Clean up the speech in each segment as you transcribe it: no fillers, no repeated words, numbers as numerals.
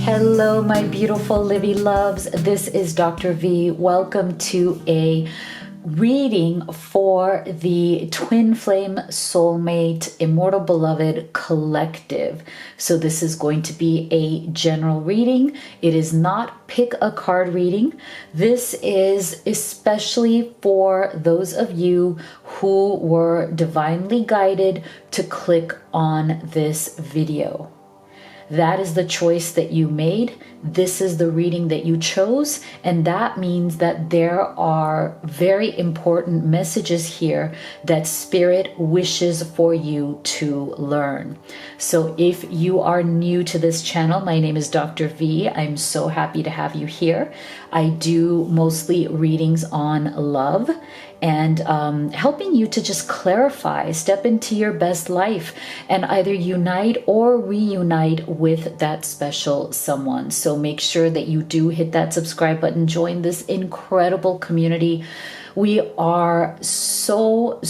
Hello, my beautiful Livy loves. This is Dr. V. Welcome to a reading for the Twin Flame Soulmate Immortal Beloved Collective. So this is going to be a general reading. It is not pick a card reading. This is especially for those of you who were divinely guided to click on this video. That is the choice that you made. This is the reading that you chose. And that means that there are very important messages here that Spirit wishes for you to learn. So if you are new to this channel, my name is Dr. V. I'm so happy to have you here. I do mostly readings on love and helping you to just clarify, step into your best life, and either unite or reunite with that special someone. So make sure that you do hit that subscribe button, join this incredible community. We are so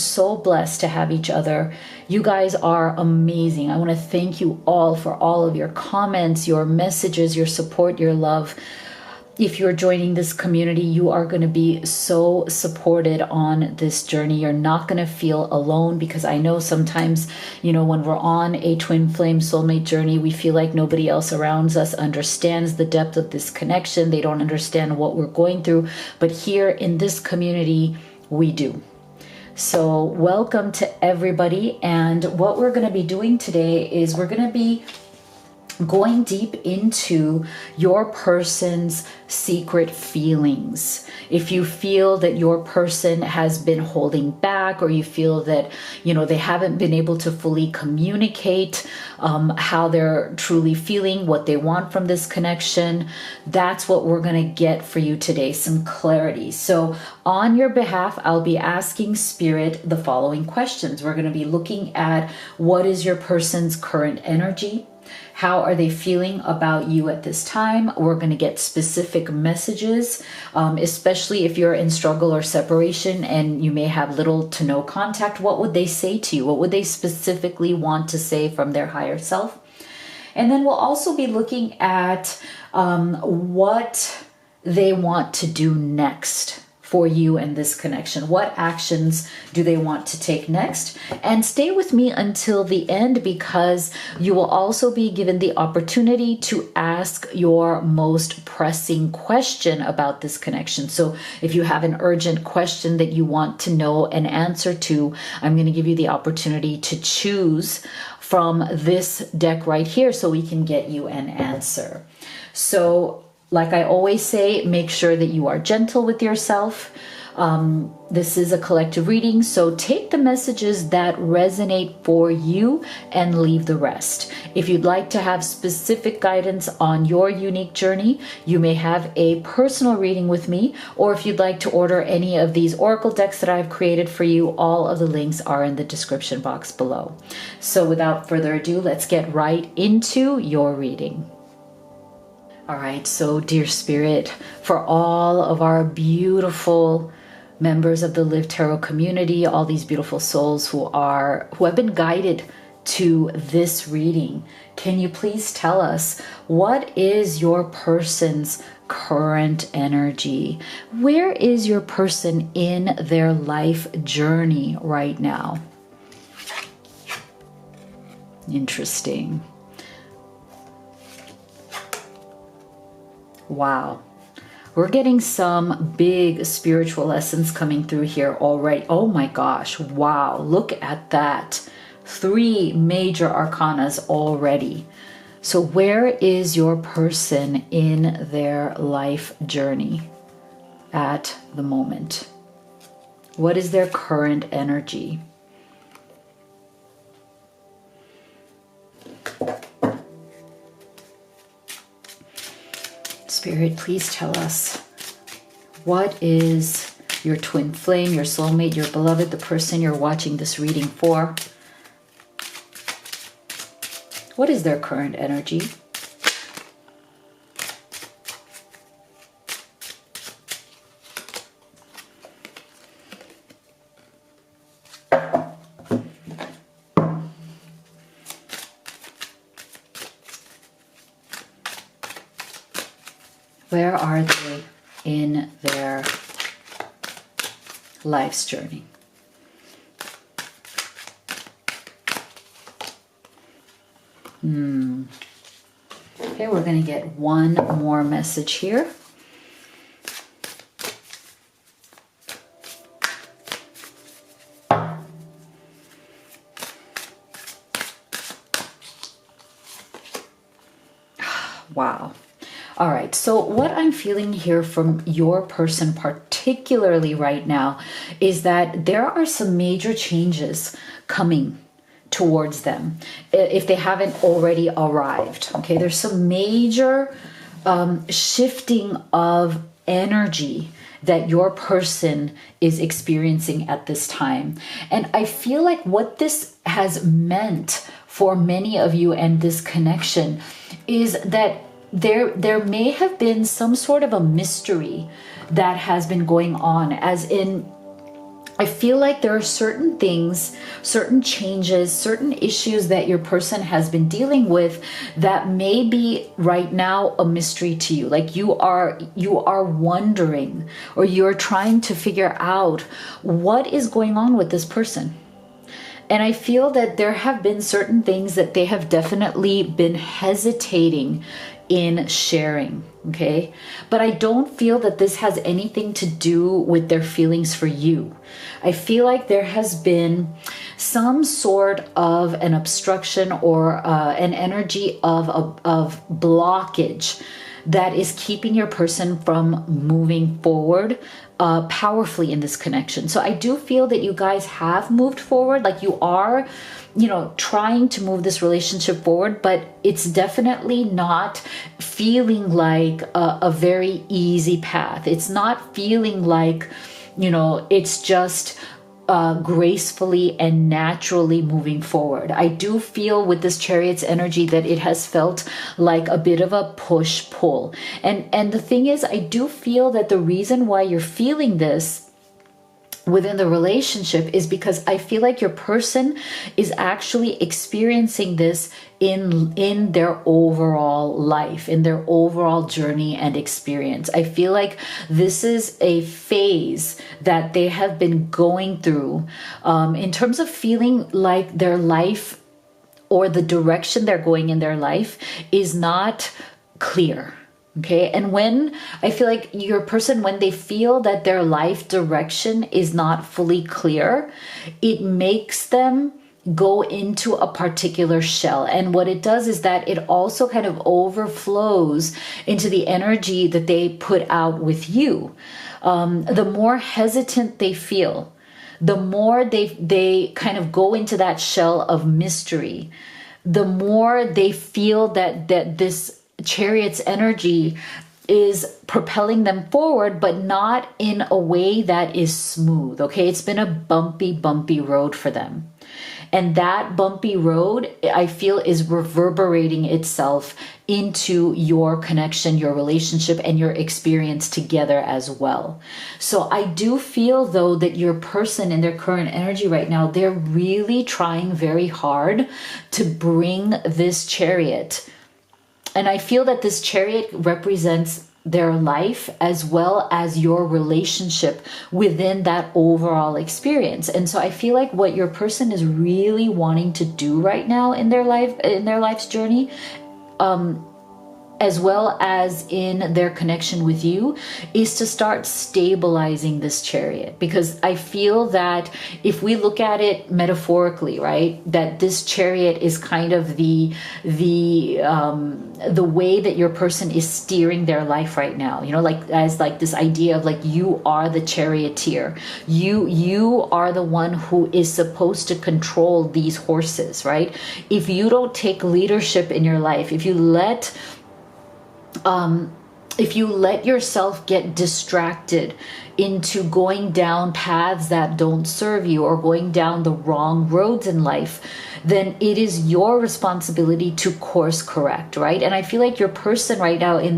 blessed to have each other. You guys are amazing. I want to thank you all for all of your comments, your messages, your support, your love. If you're joining this community, you are going to be so supported on this journey. You're not going to feel alone, because I know sometimes, when we're on a twin flame soulmate journey, we feel like nobody else around us understands the depth of this connection. They don't understand what we're going through. But here in this community, we do. So welcome to everybody. And what we're going to be doing today is we're going to be going deep into your person's secret feelings. If you feel that your person has been holding back, or you feel that, they haven't been able to fully communicate how they're truly feeling, what they want from this connection, that's what we're going to get for you today, some clarity. So on your behalf, I'll be asking Spirit the following questions. We're going to be looking at what is your person's current energy. How are they feeling about you at this time? We're going to get specific messages, especially if you're in struggle or separation and you may have little to no contact. What would they say to you? What would they specifically want to say from their higher self? And then we'll also be looking at what they want to do next for you and this connection. What actions do they want to take next? And stay with me until the end, because you will also be given the opportunity to ask your most pressing question about this connection. So if you have an urgent question that you want to know an answer to, I'm going to give you the opportunity to choose from this deck right here so we can get you an answer. So like I always say, make sure that you are gentle with yourself. This is a collective reading, so take the messages that resonate for you and leave the rest. If you'd like to have specific guidance on your unique journey, you may have a personal reading with me, or if you'd like to order any of these oracle decks that I've created for you, all of the links are in the description box below. So without further ado, let's get right into your reading. All right, so dear Spirit, for all of our beautiful members of the Live Tarot community, all these beautiful souls who have been guided to this reading, can you please tell us, what is your person's current energy? Where is your person in their life journey right now? Interesting. Wow. We're getting some big spiritual lessons coming through here already. Oh my gosh. Wow. Look at that. 3 major arcanas already. So where is your person in their life journey at the moment? What is their current energy? Spirit, please tell us, what is your twin flame, your soulmate, your beloved, the person you're watching this reading for? What is their current energy? Where are they in their life's journey? Okay, we're going to get one more message here. Wow. All right. So what I'm feeling here from your person particularly right now is that there are some major changes coming towards them if they haven't already arrived. Okay. There's some major shifting of energy that your person is experiencing at this time. And I feel like what this has meant for many of you and this connection is that there may have been some sort of a mystery that has been going on, as in, I feel like there are certain things, certain changes, certain issues that your person has been dealing with that may be right now a mystery to you. Like you are wondering, or you're trying to figure out what is going on with this person. And I feel that there have been certain things that they have definitely been hesitating in sharing, okay? But I don't feel that this has anything to do with their feelings for you. I feel like there has been some sort of an obstruction or an energy of blockage that is keeping your person from moving forward powerfully in this connection. So I do feel that you guys have moved forward, like you are, you know, trying to move this relationship forward, but it's definitely not feeling like a very easy path. It's not feeling like, you know, it's just gracefully and naturally moving forward. I do feel with this Chariot's energy that it has felt like a bit of a push-pull. And the thing is, I do feel that the reason why you're feeling this within the relationship is because I feel like your person is actually experiencing this in their overall life, in their overall journey and experience. I feel like this is a phase that they have been going through in terms of feeling like their life or the direction they're going in their life is not clear. Okay. And when I feel like your person, when they feel that their life direction is not fully clear, it makes them go into a particular shell. And what it does is that it also kind of overflows into the energy that they put out with you. The more hesitant they feel, the more they kind of go into that shell of mystery, the more they feel that this Chariot's energy is propelling them forward, but not in a way that is smooth. Okay. It's been a bumpy road for them. And that bumpy road, I feel, is reverberating itself into your connection, your relationship, and your experience together as well. So I do feel, though, that your person in their current energy right now, they're really trying very hard to bring this Chariot. And I feel that this Chariot represents their life as well as your relationship within that overall experience. And so I feel like what your person is really wanting to do right now in their life's journey, as well as in their connection with you, is to start stabilizing this Chariot. Because I feel that if we look at it metaphorically, right, that this Chariot is kind of the way that your person is steering their life right now, you know, like as like this idea of like, you are the charioteer, you are the one who is supposed to control these horses, right? If you don't take leadership in your life, if you let yourself get distracted into going down paths that don't serve you or going down the wrong roads in life, then it is your responsibility to course correct, right? And I feel like your person right now in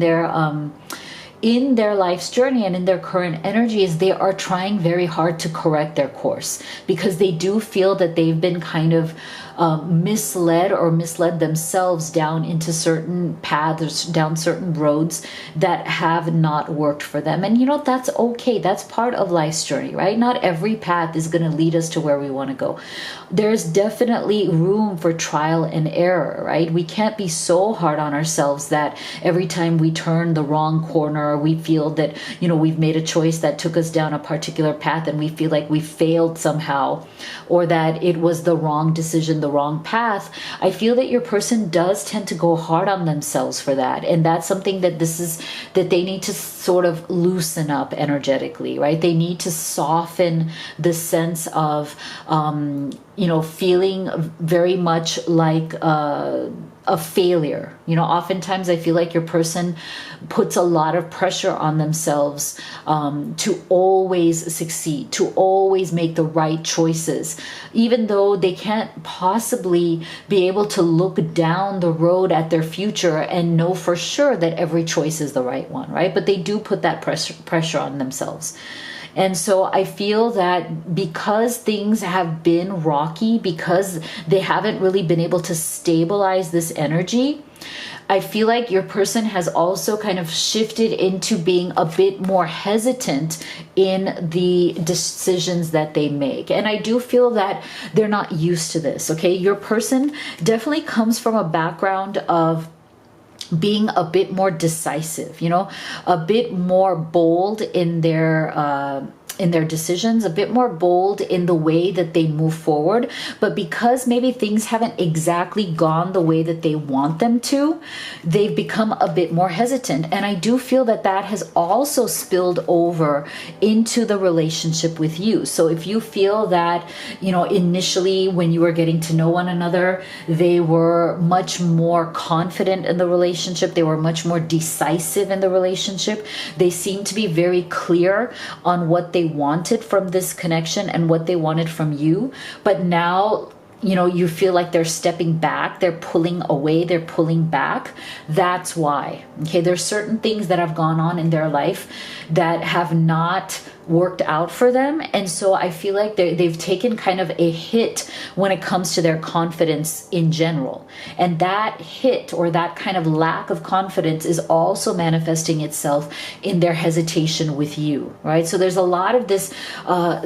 their life's journey and in their current energy is they are trying very hard to correct their course, because they do feel that they've been kind of misled or misled themselves down into certain paths, down certain roads that have not worked for them. And you know, that's okay. That's part of life's journey, right? Not every path is going to lead us to where we want to go. There's definitely room for trial and error, right? We can't be so hard on ourselves that every time we turn the wrong corner, we feel that, you know, we've made a choice that took us down a particular path and we feel like we failed somehow, or that it was the wrong decision, the wrong path. I feel that your person does tend to go hard on themselves for that. And that's something that that they need to sort of loosen up energetically, right? They need to soften the sense of, you know, feeling very much like a failure. You know, oftentimes I feel like your person puts a lot of pressure on themselves to always succeed, to always make the right choices, even though they can't possibly be able to look down the road at their future and know for sure that every choice is the right one, right? But they do put that pressure on themselves. And so I feel that because things have been rocky, because they haven't really been able to stabilize this energy, I feel like your person has also kind of shifted into being a bit more hesitant in the decisions that they make. And I do feel that they're not used to this, okay? Your person definitely comes from a background of being a bit more decisive, you know, a bit more bold in their decisions, a bit more bold in the way that they move forward. But because maybe things haven't exactly gone the way that they want them to, they've become a bit more hesitant. And I do feel that that has also spilled over into the relationship with you. So if you feel that, you know, initially when you were getting to know one another, they were much more confident in the relationship, they were much more decisive in the relationship, they seem to be very clear on what they wanted from this connection and what they wanted from you. But now, you know, you feel like they're stepping back, they're pulling away, they're pulling back. That's why. Okay, there's certain things that have gone on in their life that have not worked out for them. And so I feel like they've taken kind of a hit when it comes to their confidence in general. And that hit, or that kind of lack of confidence, is also manifesting itself in their hesitation with you, right? So there's a lot of this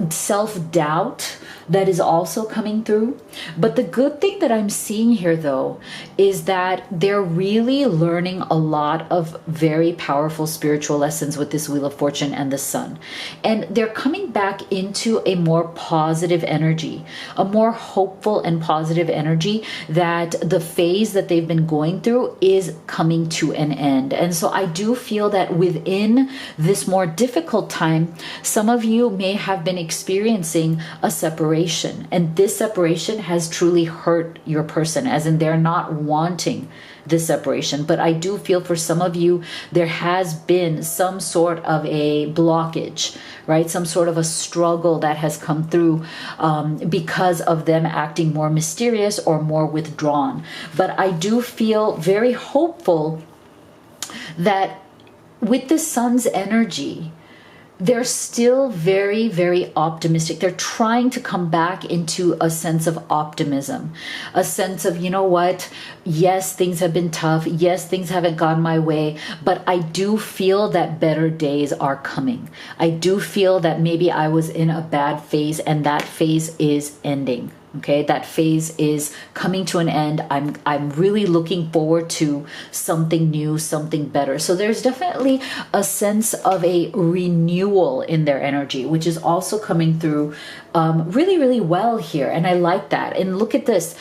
self-doubt that is also coming through. But the good thing that I'm seeing here, though, is that they're really learning a lot of very powerful spiritual lessons with this Wheel of Fortune and the Sun. And they're coming back into a more positive energy, a more hopeful and positive energy, that the phase that they've been going through is coming to an end. And so I do feel that within this more difficult time, some of you may have been experiencing a separation. And this separation has truly hurt your person, as in they're not wanting this separation. But I do feel for some of you, there has been some sort of a blockage, right? Some sort of a struggle that has come through because of them acting more mysterious or more withdrawn. But I do feel very hopeful that with the Sun's energy, they're still very, very optimistic. They're trying to come back into a sense of optimism, a sense of, you know what, yes, things have been tough. Yes, things haven't gone my way, but I do feel that better days are coming. I do feel that maybe I was in a bad phase and that phase is ending. Okay, that phase is coming to an end. I'm really looking forward to something new, something better. So there's definitely a sense of a renewal in their energy, which is also coming through really, really well here. And I like that. And look at this.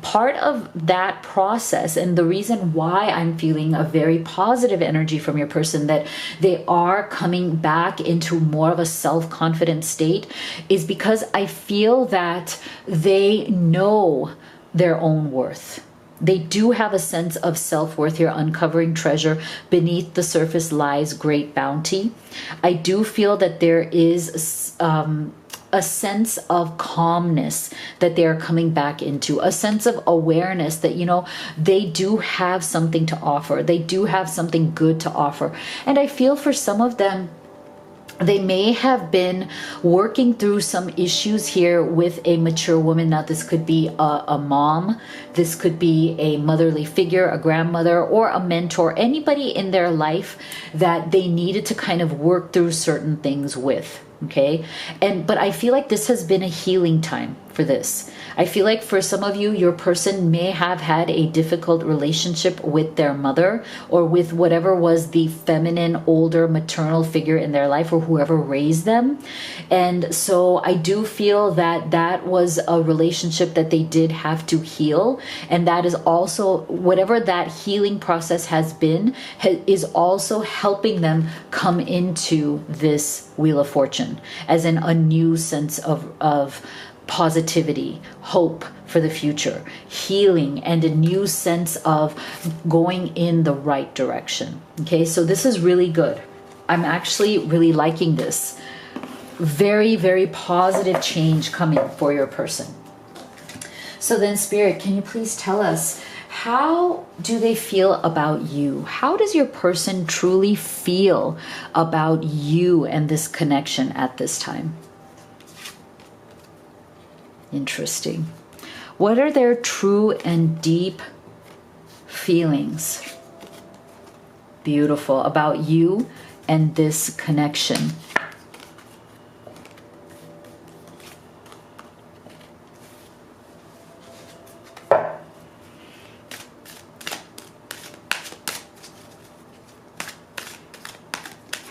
Part of that process, and the reason why I'm feeling a very positive energy from your person, that they are coming back into more of a self-confident state, is because I feel that they know their own worth. They do have a sense of self-worth here. Uncovering treasure, beneath the surface lies great bounty. I do feel that there is a sense of calmness that they're coming back into, a sense of awareness that, you know, they do have something to offer. They do have something good to offer. And I feel for some of them, They may have been working through some issues here with a mature woman. Now, this could be a mom, this could be a motherly figure, a grandmother, or a mentor, anybody in their life that they needed to kind of work through certain things with. Okay. But I feel like this has been a healing time for this. I feel like for some of you, your person may have had a difficult relationship with their mother or with whatever was the feminine, older, maternal figure in their life, or whoever raised them. And so I do feel that that was a relationship that they did have to heal. And that is also, whatever that healing process has been, is also helping them come into this Wheel of Fortune as in a new sense of positivity, hope for the future, healing, and a new sense of going in the right direction. Okay, so this is really good. I'm actually really liking this. Very, very positive change coming for your person. So then, Spirit, can you please tell us, how do they feel about you? How does your person truly feel about you and this connection at this time? Interesting. What are their true and deep feelings? Beautiful. About you and this connection.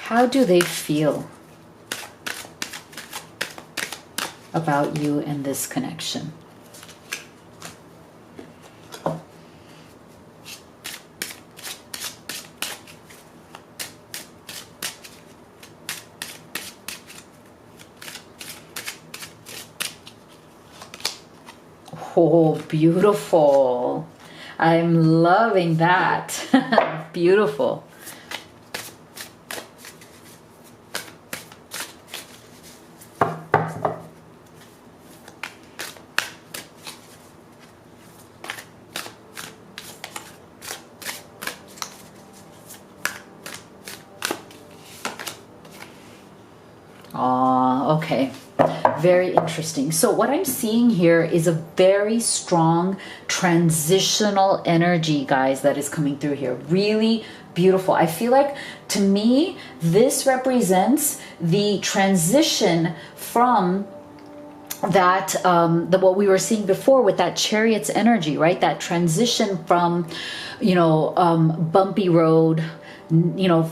How do they feel about you and this connection? Oh, beautiful. I'm loving that. Beautiful. Okay. Very interesting. So what I'm seeing here is a very strong transitional energy, guys, that is coming through here. Really beautiful. I feel like, to me, this represents the transition from that what we were seeing before with that Chariot's energy, right? That transition from, bumpy road,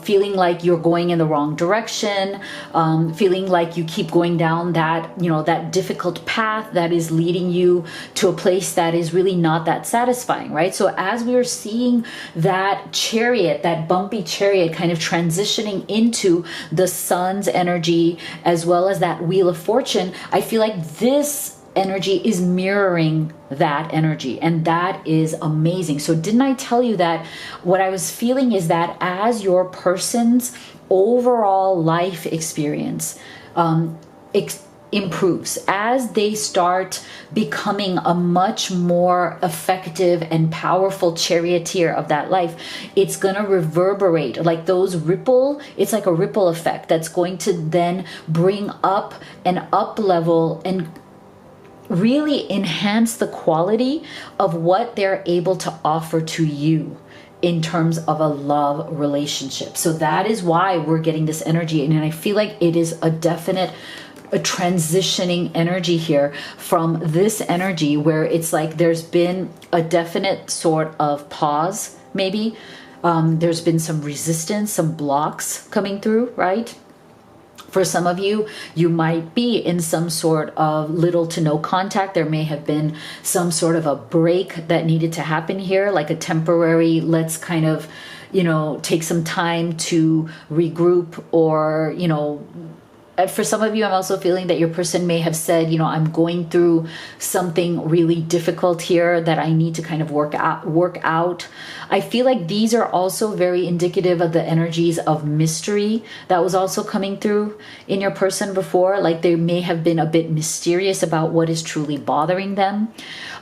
feeling like you're going in the wrong direction, feeling like you keep going down that, that difficult path that is leading you to a place that is really not that satisfying, right? So as we are seeing that Chariot, that bumpy Chariot kind of transitioning into the Sun's energy, as well as that Wheel of Fortune, I feel like this energy is mirroring that energy, and that is amazing. So didn't I tell you that what I was feeling is that as your person's overall life experience improves, as they start becoming a much more effective and powerful charioteer of that life, it's going to reverberate like those ripple. It's like a ripple effect that's going to then bring up an up level and really enhance the quality of what they're able to offer to you in terms of a love relationship. So that is why we're getting this energy. And I feel like it is a transitioning energy here from this energy where it's like there's been a definite sort of pause, maybe. There's been some resistance, some blocks coming through, right? For some of you, you might be in some sort of little to no contact. There may have been some sort of a break that needed to happen here, like a temporary, let's kind of, take some time to regroup, or, for some of you, I'm also feeling that your person may have said, I'm going through something really difficult here that I need to kind of work out. I feel like these are also very indicative of the energies of mystery that was also coming through in your person before. Like they may have been a bit mysterious about what is truly bothering them.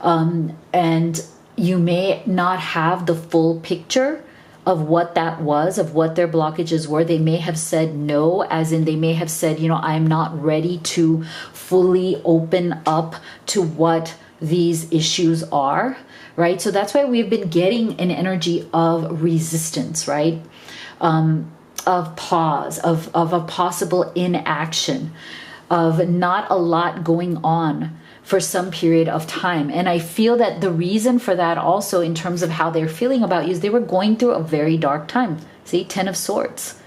And you may not have the full picture of what that was, of what their blockages were. They may have said no, as in they may have said, you know, I'm not ready to fully open up to what these issues are, right? So that's why we've been getting an energy of resistance, right? Of pause, of a possible inaction, of not a lot going on for some period of time. And I feel that the reason for that also, in terms of how they're feeling about you, is they were going through a very dark time. See, 10 of Swords.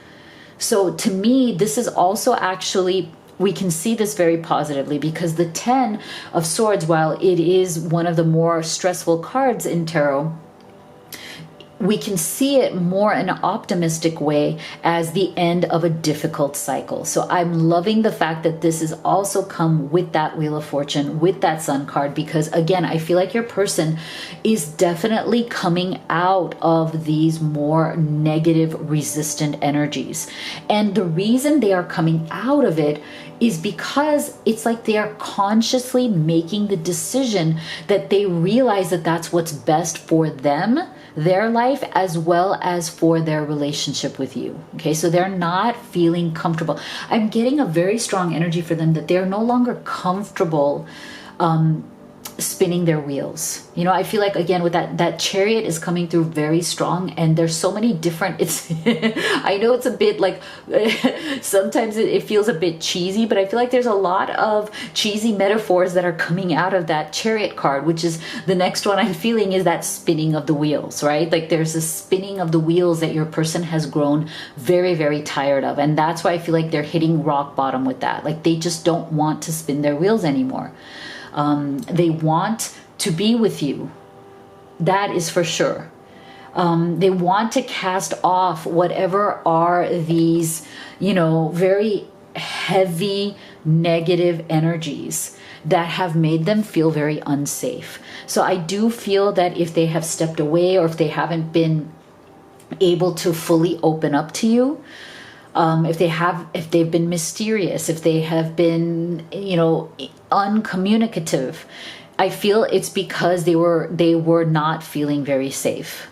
So to me, this is also actually, we can see this very positively, because the 10 of Swords, while it is one of the more stressful cards in tarot, we can see it more in an optimistic way as the end of a difficult cycle. So I'm loving the fact that this has also come with that Wheel of Fortune, with that Sun card, because again, I feel like your person is definitely coming out of these more negative, resistant energies. And the reason they are coming out of it is because it's like they are consciously making the decision that they realize that that's what's best for them, their life, as well as for their relationship with you. Okay, so they're not feeling comfortable. I'm getting a very strong energy for them that they're no longer comfortable spinning their wheels. You know, I feel like, again, with that Chariot is coming through very strong, and there's so many different, it's I know it's a bit like sometimes it feels a bit cheesy, but I feel like there's a lot of cheesy metaphors that are coming out of that Chariot card, which is the next one I'm feeling, is that spinning of the wheels, right? Like there's a spinning of the wheels that your person has grown very, very tired of. And that's why I feel like they're hitting rock bottom with that. Like they just don't want to spin their wheels anymore. They want to be with you. That is for sure. They want to cast off whatever are these, you know, very heavy negative energies that have made them feel very unsafe. So I do feel that if they have stepped away, or if they haven't been able to fully open up to you, if they've been mysterious, if they have been, you know, uncommunicative, I feel it's because they were not feeling very safe.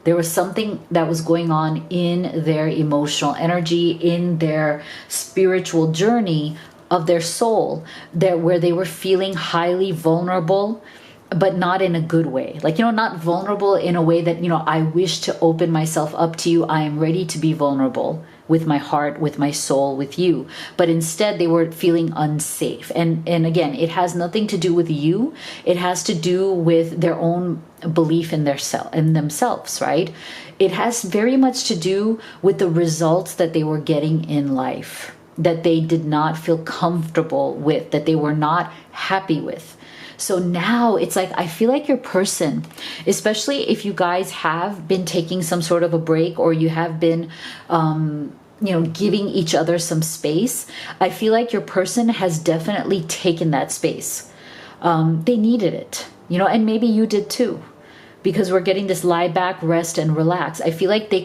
There was something that was going on in their emotional energy, in their spiritual journey of their soul, where they were feeling highly vulnerable, but not in a good way. Like, you know, not vulnerable in a way that, you know, I wish to open myself up to you. I am ready to be vulnerable with my heart, with my soul, with you. But instead they were feeling unsafe. And again, it has nothing to do with you. It has to do with their own belief in themselves, right? It has very much to do with the results that they were getting in life, that they did not feel comfortable with, that they were not happy with. So now it's like, I feel like your person, especially if you guys have been taking some sort of a break, or you have been, you know, giving each other some space, I feel like your person has definitely taken that space. They needed it, you know, and maybe you did too, because we're getting this lie back, rest, and relax. I feel like they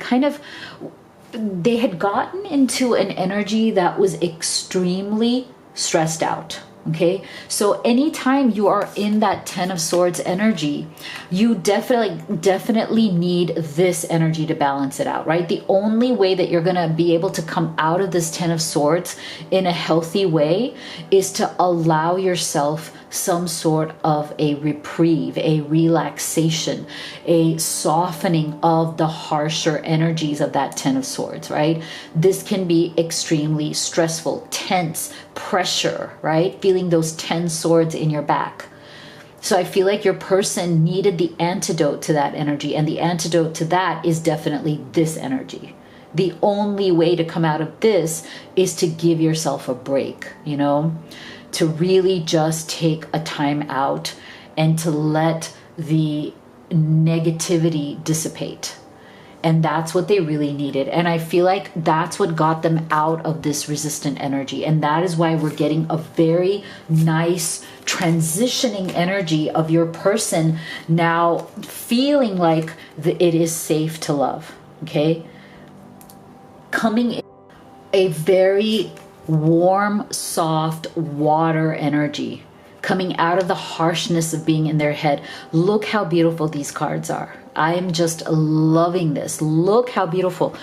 had gotten into an energy that was extremely stressed out. Okay, so anytime you are in that 10 of Swords energy, you definitely need this energy to balance it out, right? The only way that you're going to be able to come out of this 10 of Swords in a healthy way is to allow yourself some sort of a reprieve, a relaxation, a softening of the harsher energies of that 10 of Swords, right? This can be extremely stressful, tense, pressure, right? Feeling those 10 swords in your back. So I feel like your person needed the antidote to that energy, and the antidote to that is definitely this energy. The only way to come out of this is to give yourself a break, you know, to really just take a time out and to let the negativity dissipate. And that's what they really needed. And I feel like that's what got them out of this resistant energy. And that is why we're getting a very nice transitioning energy of your person now feeling like it is safe to love. Okay? Coming in a very warm, soft water energy, coming out of the harshness of being in their head. Look how beautiful these cards are. I am just loving this. Look how beautiful.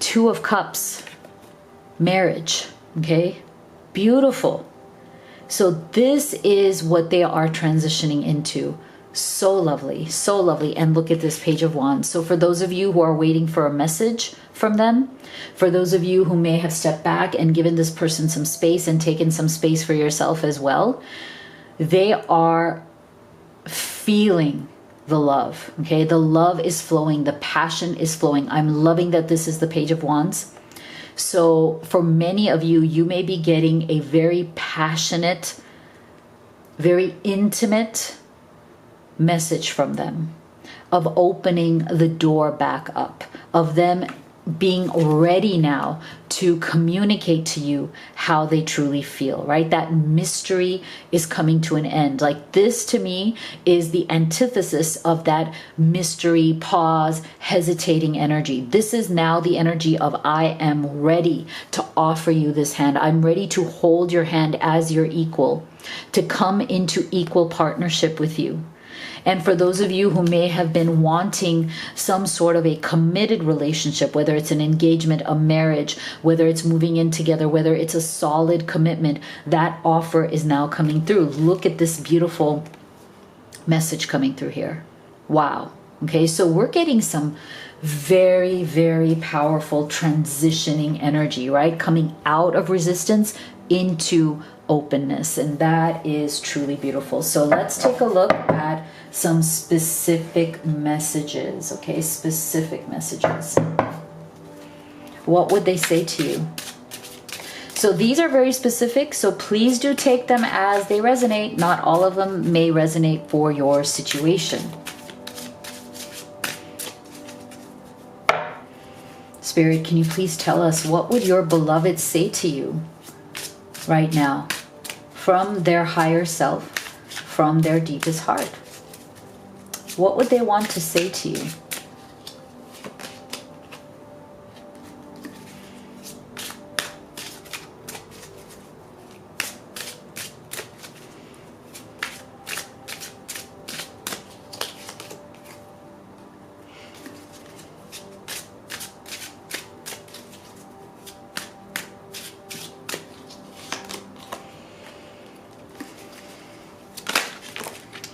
Two of Cups, marriage, okay? Beautiful. So this is what they are transitioning into. So lovely, so lovely. And look at this Page of Wands. So for those of you who are waiting for a message from them, for those of you who may have stepped back and given this person some space and taken some space for yourself as well, they are feeling the love, okay? The love is flowing, the passion is flowing. I'm loving that this is the Page of Wands. So for many of you, you may be getting a very passionate, very intimate message from them of opening the door back up, of them being ready now to communicate to you how they truly feel, right? That mystery is coming to an end. Like this to me is the antithesis of that mystery, pause, hesitating energy. This is now the energy of I am ready to offer you this hand. I'm ready to hold your hand as your equal, to come into equal partnership with you. And for those of you who may have been wanting some sort of a committed relationship, whether it's an engagement, a marriage, whether it's moving in together, whether it's a solid commitment, that offer is now coming through. Look at this beautiful message coming through here. Wow. Okay, so we're getting some very, very powerful transitioning energy, right? Coming out of resistance into openness, and that is truly beautiful. So let's take a look at some specific messages, okay? Specific messages. What would they say to you? So these are very specific, so please do take them as they resonate. Not all of them may resonate for your situation. Spirit, can you please tell us, what would your beloved say to you right now from their higher self, from their deepest heart? What would they want to say to you?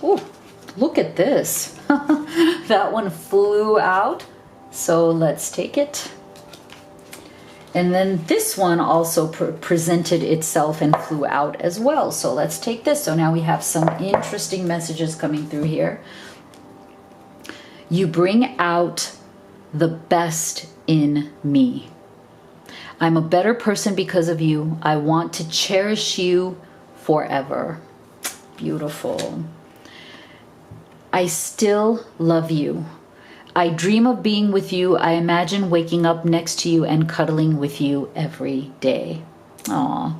Ooh, look at this. That one flew out. So let's take it. And then this one also presented itself and flew out as well. So let's take this. So now we have some interesting messages coming through here. You bring out the best in me. I'm a better person because of you. I want to cherish you forever. Beautiful. I still love you. I dream of being with you. I imagine waking up next to you and cuddling with you every day. Aw,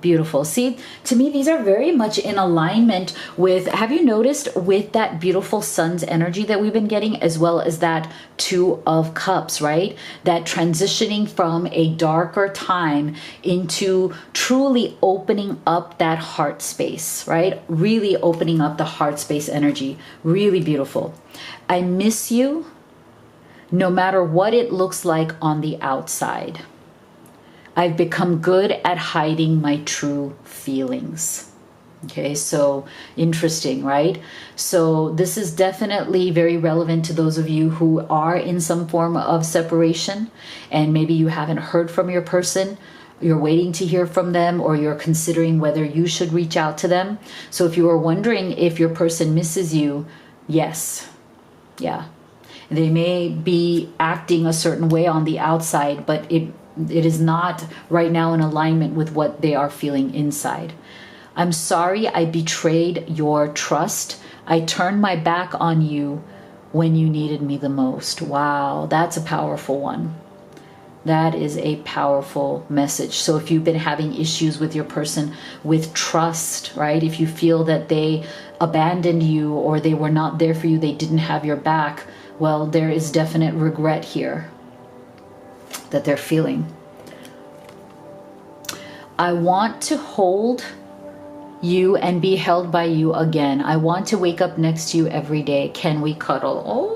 beautiful. See, to me, these are very much in alignment with, have you noticed, with that beautiful sun's energy that we've been getting, as well as that Two of Cups, right? That transitioning from a darker time into truly opening up that heart space, right? Really opening up the heart space energy. Really beautiful. I miss you no matter what it looks like on the outside. I've become good at hiding my true feelings. Okay, so interesting, right? So this is definitely very relevant to those of you who are in some form of separation, and maybe you haven't heard from your person. You're waiting to hear from them, or you're considering whether you should reach out to them. So if you are wondering if your person misses you, yes. Yeah. They may be acting a certain way on the outside, but it is not right now in alignment with what they are feeling inside. I'm sorry I betrayed your trust. I turned my back on you when you needed me the most. Wow, that's a powerful one. That is a powerful message. So if you've been having issues with your person with trust, right? If you feel that they abandoned you or they were not there for you, they didn't have your back, well, there is definite regret here that they're feeling. I want to hold you and be held by you again. I want to wake up next to you every day. Can we cuddle? Oh,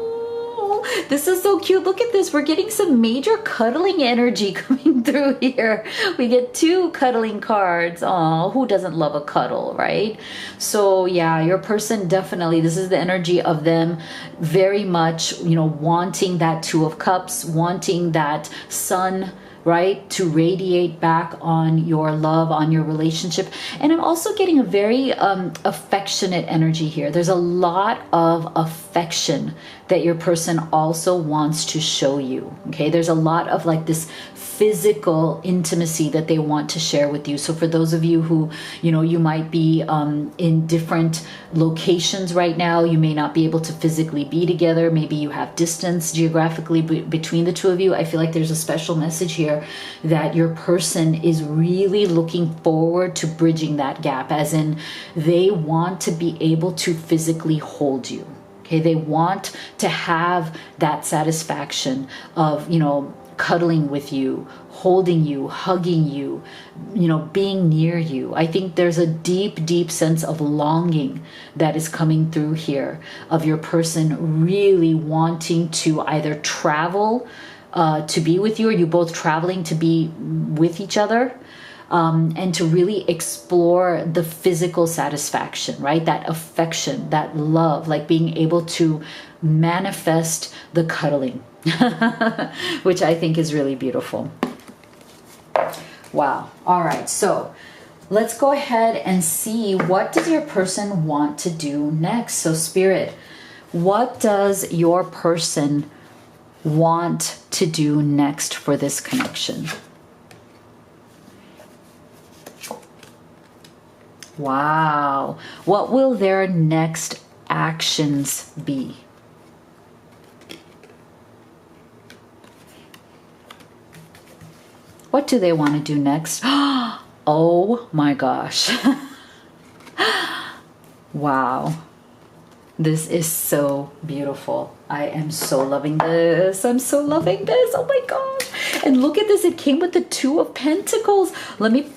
this is so cute. Look at this. We're getting some major cuddling energy coming through here. We get 2 cuddling cards. Oh, who doesn't love a cuddle, right? So yeah, your person definitely, this is the energy of them very much, you know, wanting that 2 of Cups, wanting that sun, right, to radiate back on your love, on your relationship. And I'm also getting a very affectionate energy here. There's a lot of affection that your person also wants to show you. Okay, there's a lot of like this physical intimacy that they want to share with you. So for those of you who, you know, you might be in different locations right now, you may not be able to physically be together. Maybe you have distance geographically between the 2 of you. I feel like there's a special message here that your person is really looking forward to bridging that gap, as in they want to be able to physically hold you. Okay, they want to have that satisfaction of, you know, cuddling with you, holding you, hugging you, you know, being near you. I think there's a deep, deep sense of longing that is coming through here of your person really wanting to either travel to be with you, or you both traveling to be with each other. And to really explore the physical satisfaction, right? That affection, that love, like being able to manifest the cuddling, which I think is really beautiful. Wow. All right. So let's go ahead and see, what does your person want to do next? So Spirit, what does your person want to do next for this connection? Wow. What will their next actions be? What do they want to do next? Oh my gosh. Wow. This is so beautiful. I am so loving this. I'm so loving this. Oh my gosh. And look at this. It came with the 2 of Pentacles. Let me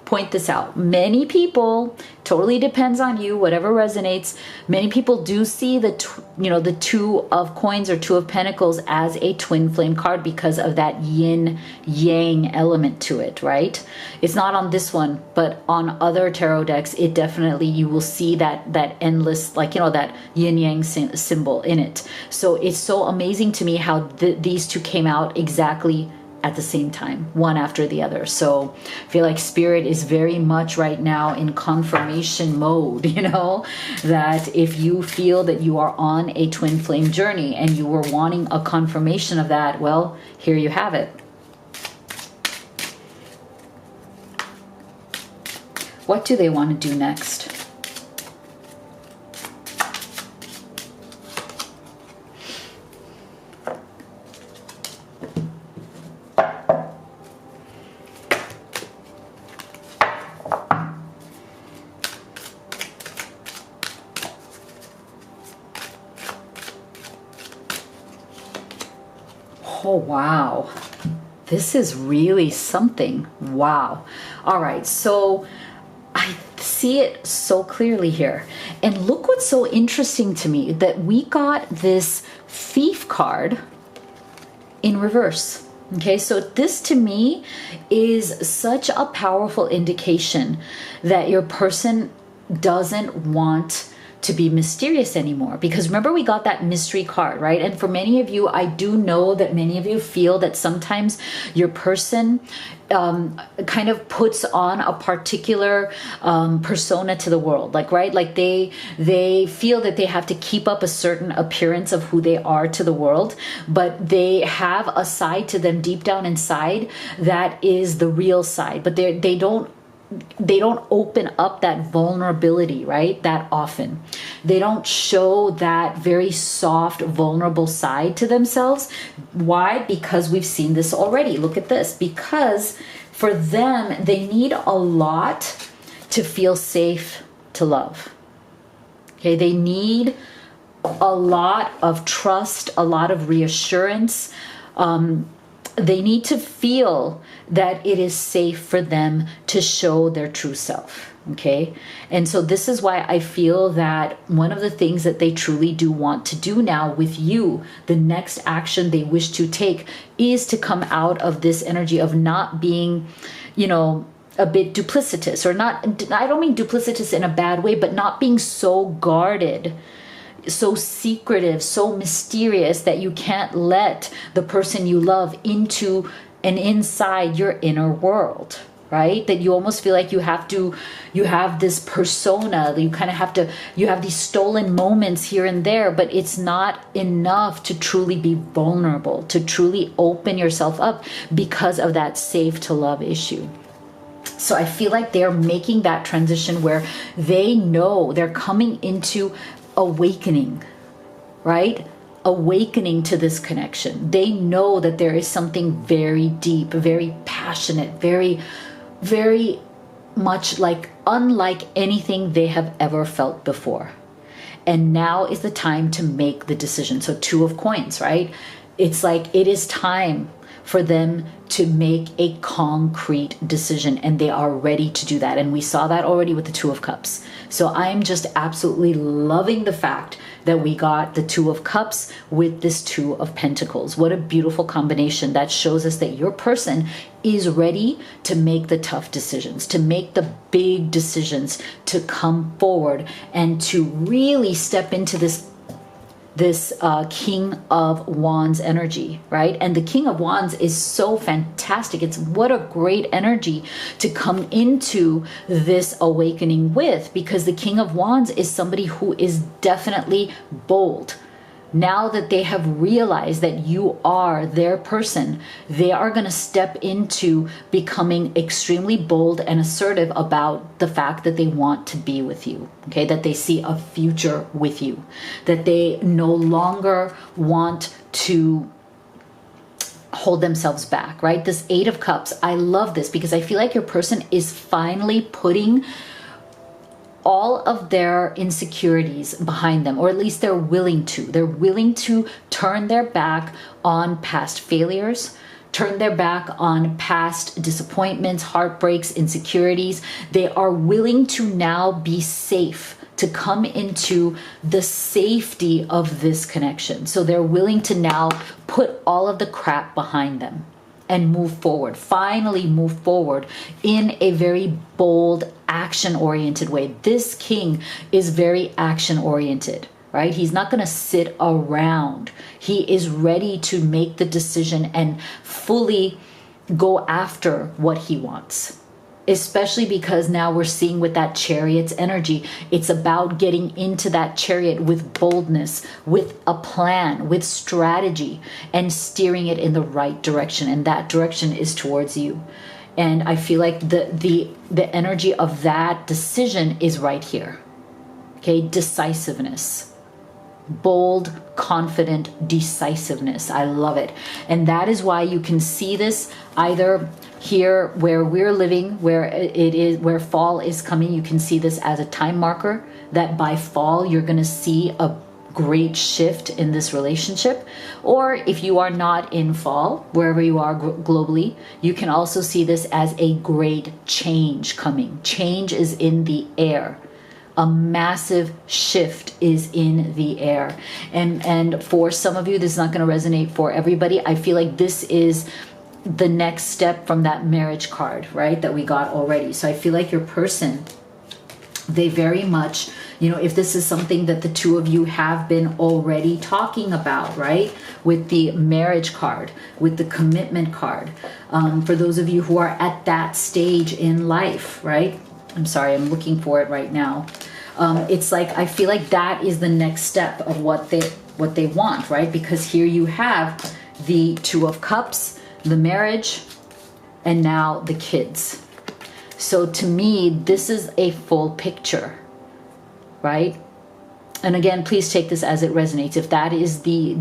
point this out. Many people, totally depends on you, whatever resonates. Many people do see the the 2 of coins or 2 of pentacles as a twin flame card because of that yin yang element to it, right? It's not on this one, but on other tarot decks, it definitely, you will see that endless, like, you know, that yin yang symbol in it. So it's so amazing to me how these 2 came out exactly at the same time, one after the other. So I feel like Spirit is very much right now in confirmation mode, you know, that if you feel that you are on a twin flame journey and you were wanting a confirmation of that, well, here you have it. What do they want to do next? Oh, wow. This is really something. Wow. All right. So I see it so clearly here. And look what's so interesting to me, that we got this Thief card in reverse. Okay, so this to me is such a powerful indication that your person doesn't want to be mysterious anymore. Because remember, we got that mystery card, right? And for many of you, I do know that many of you feel that sometimes your person kind of puts on a particular persona to the world, like, right? Like they feel that they have to keep up a certain appearance of who they are to the world, but they have a side to them deep down inside that is the real side, but they don't open up that vulnerability, right? That often. They don't show that very soft, vulnerable side to themselves. Why? Because we've seen this already. Look at this. Because for them, they need a lot to feel safe to love. Okay, they need a lot of trust, a lot of reassurance, they need to feel that it is safe for them to show their true self. Okay. And so this is why I feel that one of the things that they truly do want to do now with you, the next action they wish to take, is to come out of this energy of not being, you know, a bit duplicitous, or not, I don't mean duplicitous in a bad way, but not being so guarded, so secretive, so mysterious that you can't let the person you love into and inside your inner world, right? That you almost feel like you have this persona, that you kind of have to, you have these stolen moments here and there, but it's not enough to truly be vulnerable, to truly open yourself up because of that safe to love issue. So I feel like they're making that transition where they know they're coming into awakening, right? Awakening to this connection. They know that there is something very deep, very passionate, very, very much like unlike anything they have ever felt before. And now is the time to make the decision. So 2 of coins, right? It's like it is time for them to make a concrete decision, and they are ready to do that. And we saw that already with the 2 of cups. So I'm just absolutely loving the fact that we got the 2 of cups with this 2 of pentacles. What a beautiful combination. That shows us that your person is ready to make the tough decisions, to make the big decisions, to come forward and to really step into this King of Wands energy, right? And the King of Wands is so fantastic. It's what a great energy to come into this awakening with, because the King of Wands is somebody who is definitely bold. Now that they have realized that you are their person, they are going to step into becoming extremely bold and assertive about the fact that they want to be with you, okay? That they see a future with you, that they no longer want to hold themselves back, right? This 8 of Cups, I love this because I feel like your person is finally putting all of their insecurities behind them, or at least they're willing to. They're willing to turn their back on past failures, turn their back on past disappointments, heartbreaks, insecurities. They are willing to now be safe, to come into the safety of this connection. So they're willing to now put all of the crap behind them and move forward, finally move forward in a very bold, action-oriented way. This king is very action-oriented, right? He's not going to sit around. He is ready to make the decision and fully go after what he wants. Especially because now we're seeing with that Chariot's energy, it's about getting into that chariot with boldness, with a plan, with strategy, and steering it in the right direction. And that direction is towards you. And I feel like the energy of that decision is right here. Okay, decisiveness. Bold, confident decisiveness. I love it. And that is why you can see this either here where we're living, where it is, where fall is coming. You can see this as a time marker that by fall you're going to see a great shift in this relationship. Or if you are not in fall, wherever you are globally, you can also see this as a great change coming. Change is in the air. A massive shift is in the air. And for some of you, this is not going to resonate for everybody. I feel like this is the next step from that marriage card, right, that we got already. So I feel like your person, they very much, you know, if this is something that the 2 of you have been already talking about, right, with the marriage card, with the commitment card, for those of you who are at that stage in life, right? I'm sorry, I'm looking for it right now. It's like, I feel like that is the next step of what they want, right? Because here you have the 2 of Cups, the marriage, and now the kids. So to me, this is a full picture, right? And again, please take this as it resonates. If that is the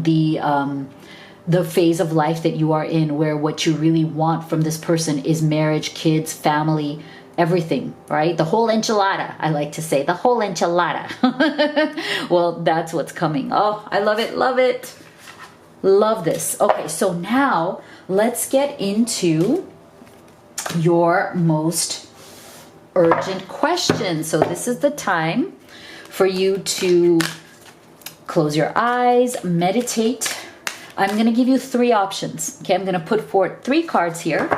phase of life that you are in, where what you really want from this person is marriage, kids, family, everything, right? The whole enchilada, I like to say, the whole enchilada. Well, that's what's coming. Oh, I love it, love it. Love this. Okay, so now let's get into your most urgent question. So this is the time for you to close your eyes, meditate. I'm going to give you 3 options. Okay, I'm going to put forth 3 cards here,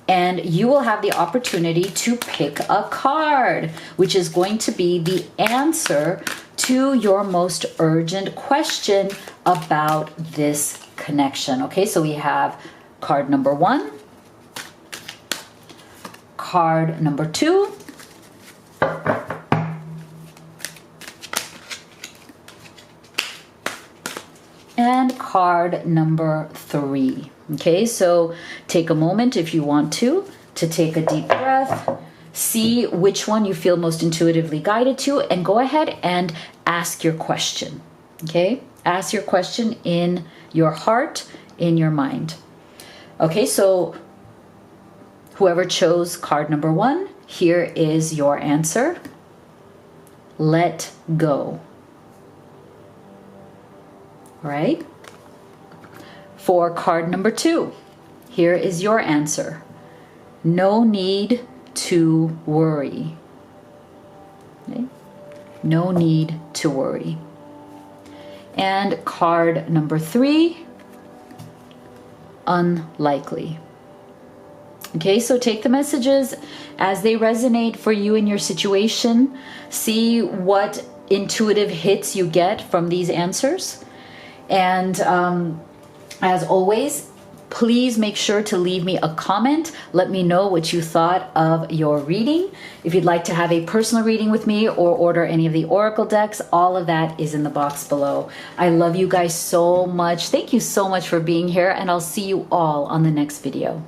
and you will have the opportunity to pick a card, which is going to be the answer to your most urgent question about this connection. Okay, so we have card number 1, card number 2, and card number 3. Okay, so take a moment if you want to take a deep breath, see which one you feel most intuitively guided to, and go ahead and ask your question. Okay, ask your question in your heart, in your mind. Okay, so whoever chose card number 1, here is your answer. Let go. All right. For card number 2, here is your answer. No need to worry. Okay? No need to worry. And card number 3, unlikely. Okay, so take the messages as they resonate for you in your situation. See what intuitive hits you get from these answers. And as always, please make sure to leave me a comment. Let me know what you thought of your reading. If you'd like to have a personal reading with me or order any of the oracle decks, all of that is in the box below. I love you guys so much. Thank you so much for being here, and I'll see you all on the next video.